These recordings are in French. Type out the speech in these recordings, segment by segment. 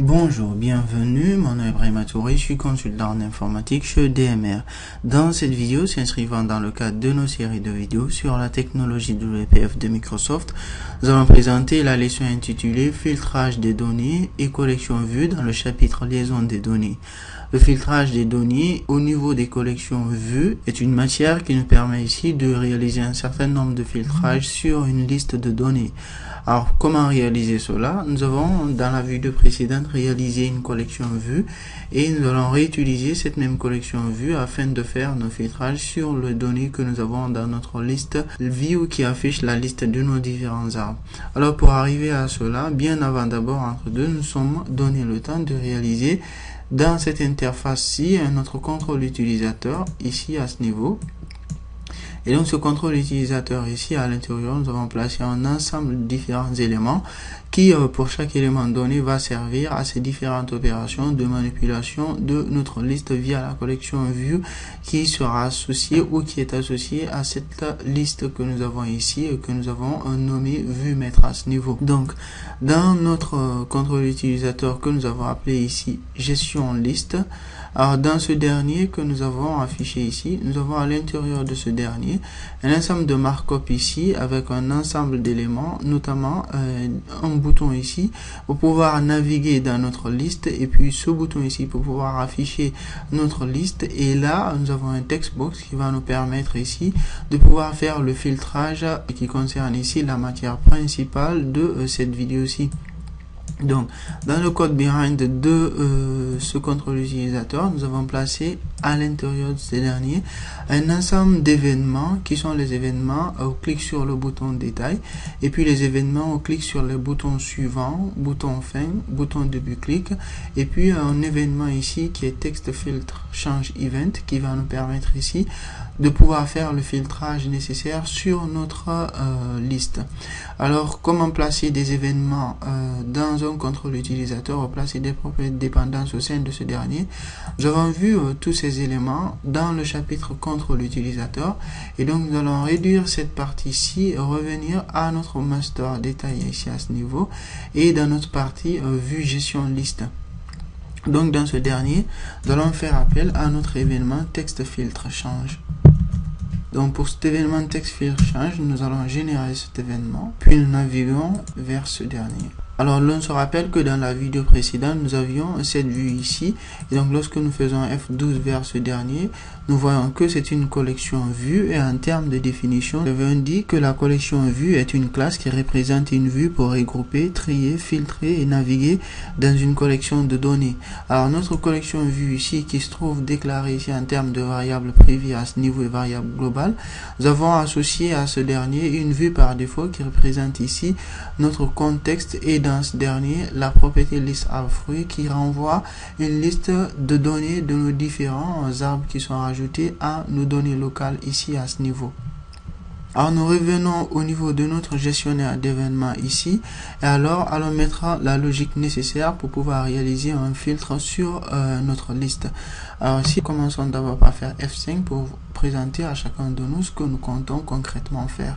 Bonjour, bienvenue, mon nom est Ibrahima Touré, je suis consultant en informatique chez DMR. Dans cette vidéo, s'inscrivant dans le cadre de nos séries de vidéos sur la technologie WPF de Microsoft, nous allons présenter la leçon intitulée Filtrage des données et collection vue dans le chapitre Liaison des données. Le filtrage des données au niveau des collections vues est une matière qui nous permet ici de réaliser un certain nombre de filtrages sur une liste de données. Alors, comment réaliser cela? Nous avons, dans la vidéo précédente, réalisé une collection vue et nous allons réutiliser cette même collection vue afin de faire nos filtrages sur les données que nous avons dans notre liste view qui affiche la liste de nos différents arbres. Alors, pour arriver à cela, bien avant d'abord entre deux, nous sommes donné le temps de réaliser dans cette interface-ci notre contrôle utilisateur ici à ce niveau. Et donc ce contrôle utilisateur ici à l'intérieur, nous avons placé un ensemble de différents éléments qui pour chaque élément donné va servir à ces différentes opérations de manipulation de notre liste via la collection view qui sera associée ou qui est associée à cette liste que nous avons ici et que nous avons nommé VueMaître à ce niveau. Donc dans notre contrôle utilisateur que nous avons appelé ici gestion liste, alors dans ce dernier que nous avons affiché ici, nous avons à l'intérieur de ce dernier un ensemble de markup ici avec un ensemble d'éléments, notamment un bouton ici pour pouvoir naviguer dans notre liste et puis ce bouton ici pour pouvoir afficher notre liste, et là nous avons un text box qui va nous permettre ici de pouvoir faire le filtrage qui concerne ici la matière principale de cette vidéo-ci. Donc, dans le code behind de ce contrôle utilisateur, nous avons placé à l'intérieur de ces derniers un ensemble d'événements qui sont les événements au clic sur le bouton détail et puis les événements au clic sur le bouton suivant, bouton fin, bouton début clic, et puis un événement ici qui est text filtre change event qui va nous permettre ici de pouvoir faire le filtrage nécessaire sur notre liste. Alors, comment placer des événements dans un contrôle utilisateur ou placer des propriétés de dépendance au sein de ce dernier? Nous avons vu tous ces éléments dans le chapitre contrôle utilisateur, et donc nous allons réduire cette partie-ci, revenir à notre master détaillé ici à ce niveau et dans notre partie vue gestion liste. Donc dans ce dernier, nous allons faire appel à notre événement text filtre change. Donc pour cet événement text filtre change, nous allons générer cet événement, puis nous naviguons vers ce dernier. Alors l'on se rappelle que dans la vidéo précédente, nous avions cette vue ici, et donc lorsque nous faisons F12 vers ce dernier, nous voyons que c'est une collection vue, et en termes de définition, je dit que la collection vue est une classe qui représente une vue pour regrouper, trier, filtrer et naviguer dans une collection de données. Alors notre collection vue ici, qui se trouve déclarée ici en termes de variables privées à ce niveau et variable globale, nous avons associé à ce dernier une vue par défaut qui représente ici notre contexte, et dans ce dernier la propriété liste arbre fruit qui renvoie une liste de données de nos différents arbres qui sont rajoutés à nos données locales ici à ce niveau. Alors nous revenons au niveau de notre gestionnaire d'événements ici, et alors allons mettre la logique nécessaire pour pouvoir réaliser un filtre sur notre liste. Alors ici, commençons d'abord par faire F5 pour présenter à chacun de nous ce que nous comptons concrètement faire.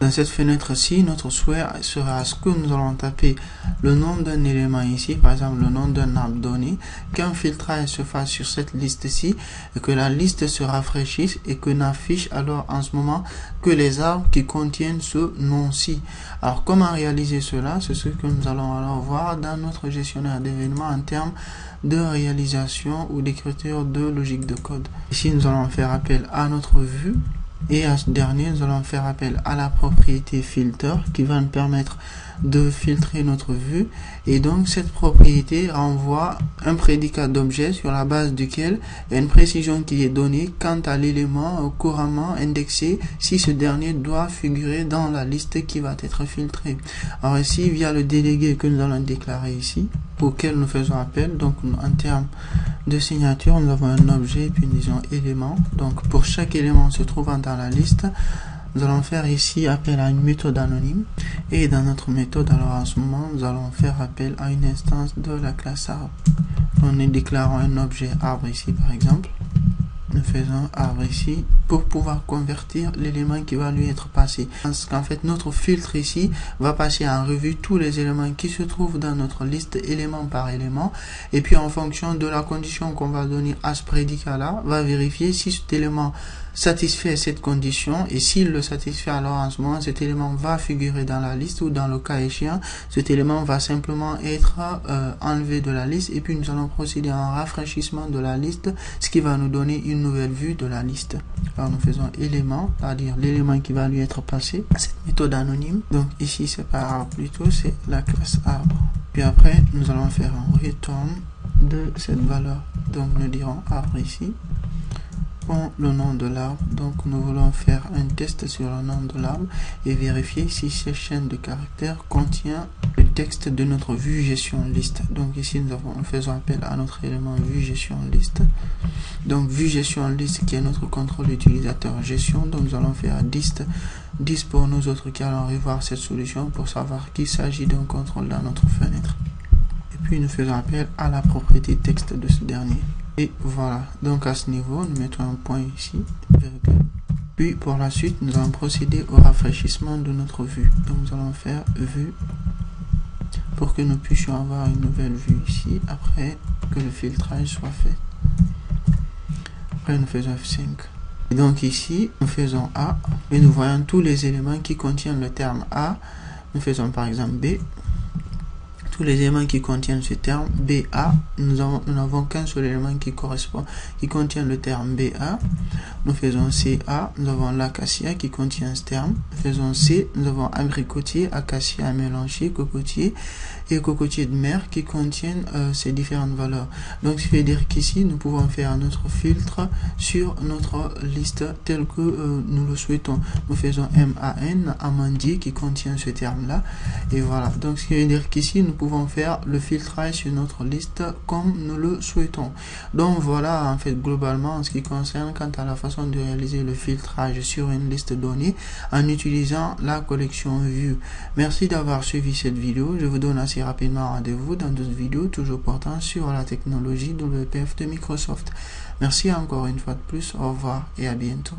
Dans cette fenêtre-ci, notre souhait sera à ce que nous allons taper le nom d'un élément ici, par exemple le nom d'un arbre donné, qu'un filtrage se fasse sur cette liste-ci, et que la liste se rafraîchisse et que n'affiche alors en ce moment que les arbres qui contiennent ce nom-ci. Alors comment réaliser cela? C'est ce que nous allons alors voir dans notre gestionnaire d'événements en termes de réalisation ou d'écriture de logique de code. Ici, nous allons faire appel à notre vue. Et à ce dernier, nous allons faire appel à la propriété filter qui va nous permettre de filtrer notre vue, et donc cette propriété renvoie un prédicat d'objet sur la base duquel il y a une précision qui est donnée quant à l'élément couramment indexé si ce dernier doit figurer dans la liste qui va être filtrée. Alors ici, via le délégué que nous allons déclarer ici, auquel nous faisons appel, donc en termes de signature, nous avons un objet et puis nous disons élément. Donc pour chaque élément se trouvant dans la liste, nous allons faire ici appel à une méthode anonyme. Et dans notre méthode, alors en ce moment, nous allons faire appel à une instance de la classe arbre. On est déclarant un objet arbre ici, par exemple. Nous faisons arbre ici pour pouvoir convertir l'élément qui va lui être passé. Parce qu'en fait, notre filtre ici va passer en revue tous les éléments qui se trouvent dans notre liste élément par élément. Et puis, en fonction de la condition qu'on va donner à ce prédicat-là, va vérifier si cet élément satisfait cette condition. Et s'il le satisfait, alors en ce moment, cet élément va figurer dans la liste, ou dans le cas échéant, cet élément va simplement être enlevé de la liste. Et puis, nous allons procéder à un rafraîchissement de la liste, ce qui va nous donner une nouvelle vue de la liste. Alors nous faisons élément, c'est-à-dire l'élément qui va lui être passé à cette méthode anonyme. Donc ici c'est pas arbre, plutôt c'est la classe arbre. Puis après nous allons faire un return de cette valeur. Donc nous dirons arbre ici pour le nom de l'arbre. Donc nous voulons faire un test sur le nom de l'arbre et vérifier si cette chaîne de caractères contient le texte de notre vue gestion liste. Donc ici nous faisons appel à notre élément vue gestion liste. Donc vue gestion liste qui est notre contrôle utilisateur gestion. Donc nous allons faire dist pour nous autres qui allons revoir cette solution pour savoir qu'il s'agit d'un contrôle dans notre fenêtre. Et puis nous faisons appel à la propriété texte de ce dernier. Et voilà, donc à ce niveau, nous mettons un point ici, puis pour la suite, nous allons procéder au rafraîchissement de notre vue. Donc nous allons faire vue pour que nous puissions avoir une nouvelle vue ici, après que le filtrage soit fait. Après nous faisons F5. Et donc ici, nous faisons A, et nous voyons tous les éléments qui contiennent le terme A. Nous faisons par exemple B. Tous les éléments qui contiennent ce terme BA, nous n'avons qu'un seul élément qui correspond, qui contient le terme BA. Nous faisons CA, nous avons l'acacia qui contient ce terme. Nous faisons C, nous avons abricotier, acacia, mélancier, cocotier et cocotier de mer qui contiennent ces différentes valeurs. Donc, ce qui veut dire qu'ici, nous pouvons faire notre filtre sur notre liste telle que nous le souhaitons. Nous faisons MAN, amandier qui contient ce terme-là. Et voilà. Donc, ce qui veut dire qu'ici, nous pouvons faire le filtrage sur notre liste comme nous le souhaitons. Donc, voilà, en fait, globalement, en ce qui concerne quant à la façon de réaliser le filtrage sur une liste donnée en utilisant la collection vue. Merci d'avoir suivi cette vidéo. Je vous donne assez rapidement rendez-vous dans d'autres vidéos toujours portant sur la technologie WPF de Microsoft. Merci encore une fois de plus. Au revoir et à bientôt.